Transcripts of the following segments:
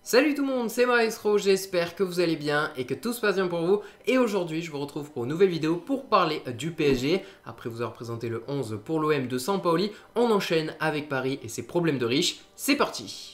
Salut tout le monde, c'est Maestro, j'espère que vous allez bien et que tout se passe bien pour vous. Et aujourd'hui, je vous retrouve pour une nouvelle vidéo pour parler du PSG. Après vous avoir présenté le 11 pour l'OM de Sampaoli, on enchaîne avec Paris et ses problèmes de riches. C'est parti!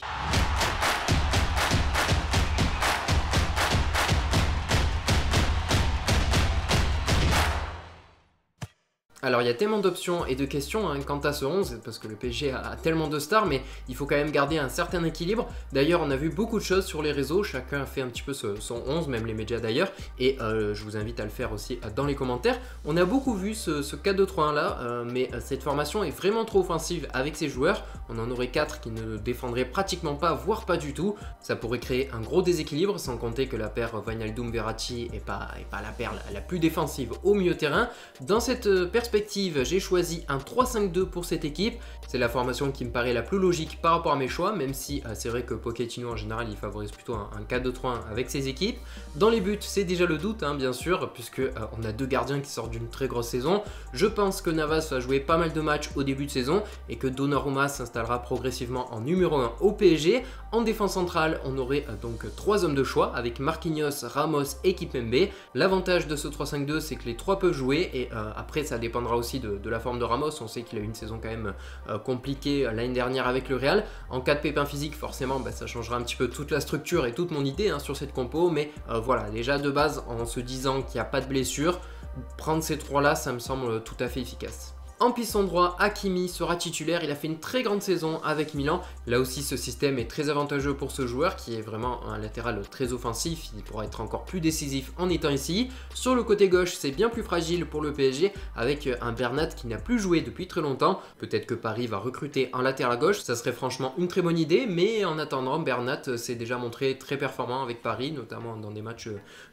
Alors il y a tellement d'options et de questions quant à ce 11 parce que le PSG a tellement de stars, mais il faut quand même garder un certain équilibre. D'ailleurs on a vu beaucoup de choses sur les réseaux, chacun a fait un petit peu son 11, même les médias d'ailleurs, et je vous invite à le faire aussi dans les commentaires. On a beaucoup vu ce 4-2-3-1 là, mais cette formation est vraiment trop offensive avec ces joueurs. On en aurait 4 qui ne défendraient pratiquement pas, voire pas du tout. Ça pourrait créer un gros déséquilibre, sans compter que la paire Wijnaldum-Verratti n'est pas la paire la plus défensive au milieu terrain. Dans cette perspective, j'ai choisi un 3-5-2 pour cette équipe. C'est la formation qui me paraît la plus logique par rapport à mes choix, même si c'est vrai que Pochettino en général il favorise plutôt un 4-2-3-1 avec ses équipes. Dans les buts, c'est déjà le doute bien sûr, puisque on a deux gardiens qui sortent d'une très grosse saison. Je pense que Navas va jouer pas mal de matchs au début de saison et que Donnarumma s'installera progressivement en numéro 1 au PSG. En défense centrale, on aurait donc 3 hommes de choix avec Marquinhos, Ramos et Kimpembe. L'avantage de ce 3-5-2, c'est que les 3 peuvent jouer et après ça dépendra aussi de la forme de Ramos. On sait qu'il a eu une saison quand même compliquée l'année dernière avec le Real. En cas de pépin physique, forcément, ça changera un petit peu toute la structure et toute mon idée sur cette compo. Mais voilà, déjà de base, en se disant qu'il n'y a pas de blessure, prendre ces 3 là, ça me semble tout à fait efficace. En piston droit, Hakimi sera titulaire, il a fait une très grande saison avec Milan. Là aussi, ce système est très avantageux pour ce joueur qui est vraiment un latéral très offensif. Il pourra être encore plus décisif en étant ici. Sur le côté gauche, c'est bien plus fragile pour le PSG avec un Bernat qui n'a plus joué depuis très longtemps. Peut-être que Paris va recruter un latéral à gauche, ça serait franchement une très bonne idée. Mais en attendant, Bernat s'est déjà montré très performant avec Paris, notamment dans des matchs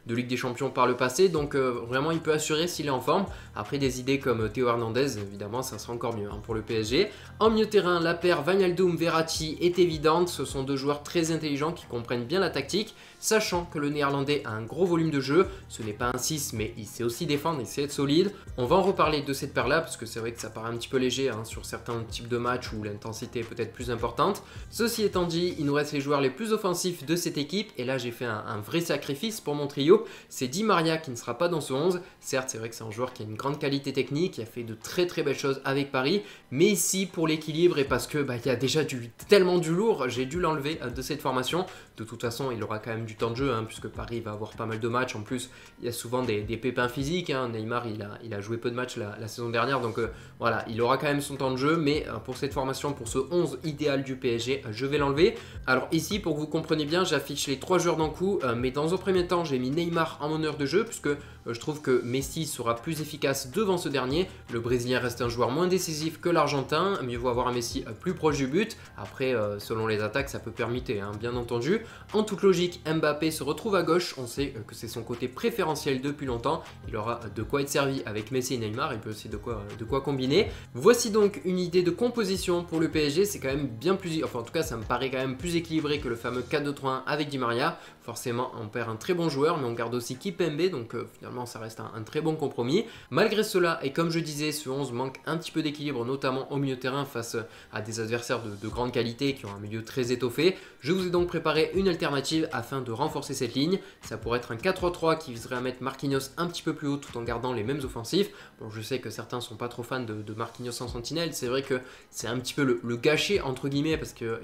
de Ligue des Champions par le passé. Donc vraiment, il peut assurer s'il est en forme. Après, des idées comme Théo Hernandez, évidemment, ça sera encore mieux pour le PSG. En milieu de terrain, la paire Wijnaldum-Verratti est évidente. Ce sont deux joueurs très intelligents qui comprennent bien la tactique, sachant que le néerlandais a un gros volume de jeu. Ce n'est pas un 6, mais il sait aussi défendre, il sait être solide. On va en reparler de cette paire-là, parce que c'est vrai que ça paraît un petit peu léger sur certains types de matchs où l'intensité est peut-être plus importante. Ceci étant dit, il nous reste les joueurs les plus offensifs de cette équipe, et là j'ai fait un vrai sacrifice pour mon trio. C'est Di Maria qui ne sera pas dans ce 11. Certes, c'est vrai que c'est un joueur qui a une grande qualité technique, qui a fait de très belles choses avec Paris, mais ici pour l'équilibre et parce que il y a déjà tellement du lourd, j'ai dû l'enlever de cette formation. De toute façon, il aura quand même du temps de jeu, puisque Paris va avoir pas mal de matchs. En plus, il y a souvent des pépins physiques. Neymar, il a joué peu de matchs la saison dernière, donc voilà, il aura quand même son temps de jeu, mais pour cette formation, pour ce 11 idéal du PSG, je vais l'enlever. Alors ici, pour que vous compreniez bien, j'affiche les 3 joueurs d'un coup, mais dans un premier temps, j'ai mis Neymar en meneur de jeu, puisque je trouve que Messi sera plus efficace devant ce dernier. Le Brésilien reste un joueur moins décisif que l'Argentin, mieux vaut avoir un Messi plus proche du but. Après, selon les attaques, ça peut permuter, bien entendu. En toute logique, Mbappé se retrouve à gauche. On sait que c'est son côté préférentiel depuis longtemps. Il aura de quoi être servi avec Messi et Neymar. Il peut aussi de quoi combiner. Voici donc une idée de composition pour le PSG. C'est quand même bien plus... Enfin, en tout cas, ça me paraît quand même plus équilibré que le fameux 4-2-3-1 avec Di Maria. Forcément, on perd un très bon joueur, mais on garde aussi Kimpembe. Donc, finalement, ça reste un très bon compromis. Malgré cela, et comme je disais, ce 11 manque un petit peu d'équilibre, notamment au milieu de terrain face à des adversaires de grande qualité qui ont un milieu très étoffé. Je vous ai donc préparé une alternative afin de renforcer cette ligne. Ça pourrait être un 4-3-3 qui viserait à mettre Marquinhos un petit peu plus haut tout en gardant les mêmes offensifs. Bon, je sais que certains ne sont pas trop fans de Marquinhos en sentinelle. C'est vrai que c'est un petit peu le gâcher entre guillemets parce que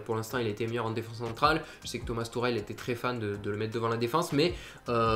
pour l'instant il a été meilleur en défense centrale. Je sais que Thomas Tuchel était très fan de le mettre devant la défense, mais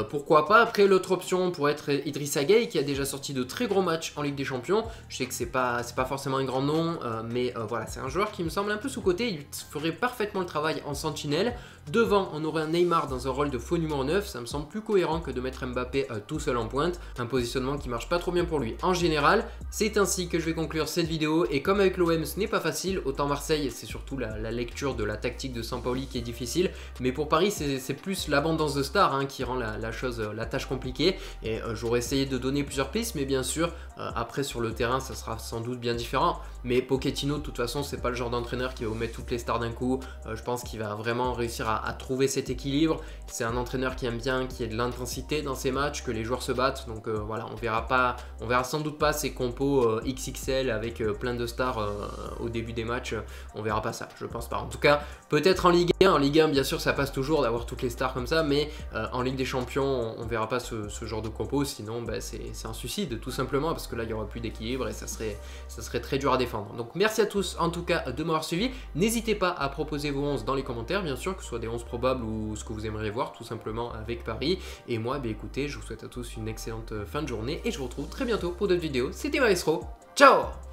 pourquoi pas. Après, l'autre option pourrait être Idrissa Gueye qui a déjà sorti de très gros matchs en Ligue des Champions. Je sais que c'est pas forcément un grand nom, mais voilà, c'est un joueur qui me semble un peu sous-coté. Il ferait parfaitement le travail en sentinelle. Devant, on aurait un Neymar dans un rôle de faux numéro 9. Ça me semble plus cohérent que de mettre Mbappé tout seul en pointe. Un positionnement qui marche pas trop bien pour lui en général. C'est ainsi que je vais conclure cette vidéo. Et comme avec l'OM, ce n'est pas facile. Autant Marseille, c'est surtout la lecture de la tactique de Sampaoli qui est difficile. Mais pour Paris, c'est plus l'abondance de stars qui rend la tâche compliquée. compliqué. Et j'aurais essayé de donner plusieurs pistes, mais bien sûr, après sur le terrain, ça sera sans doute bien différent. Mais Pochettino, de toute façon, c'est pas le genre d'entraîneur qui va vous mettre toutes les stars d'un coup. Je pense qu'il va vraiment réussir à trouver cet équilibre. C'est un entraîneur qui aime bien qu'il y ait de l'intensité dans ses matchs, que les joueurs se battent. Donc voilà, on verra sans doute pas ces compos XXL avec plein de stars au début des matchs. On verra pas ça, je pense pas. En tout cas, peut-être en Ligue 1. En Ligue 1, bien sûr, ça passe toujours d'avoir toutes les stars comme ça, mais en Ligue des Champions, on verra pas ce genre de compos. Sinon, bah, c'est un suicide, tout simplement, parce que là, il y aura plus d'équilibre et ça serait très dur à défendre. Donc merci à tous en tout cas de m'avoir suivi. N'hésitez pas à proposer vos 11 dans les commentaires, bien sûr, que ce soit des 11 probables ou ce que vous aimeriez voir tout simplement avec Paris. Et moi, bah, écoutez, je vous souhaite à tous une excellente fin de journée et je vous retrouve très bientôt pour d'autres vidéos. C'était Maestro, ciao!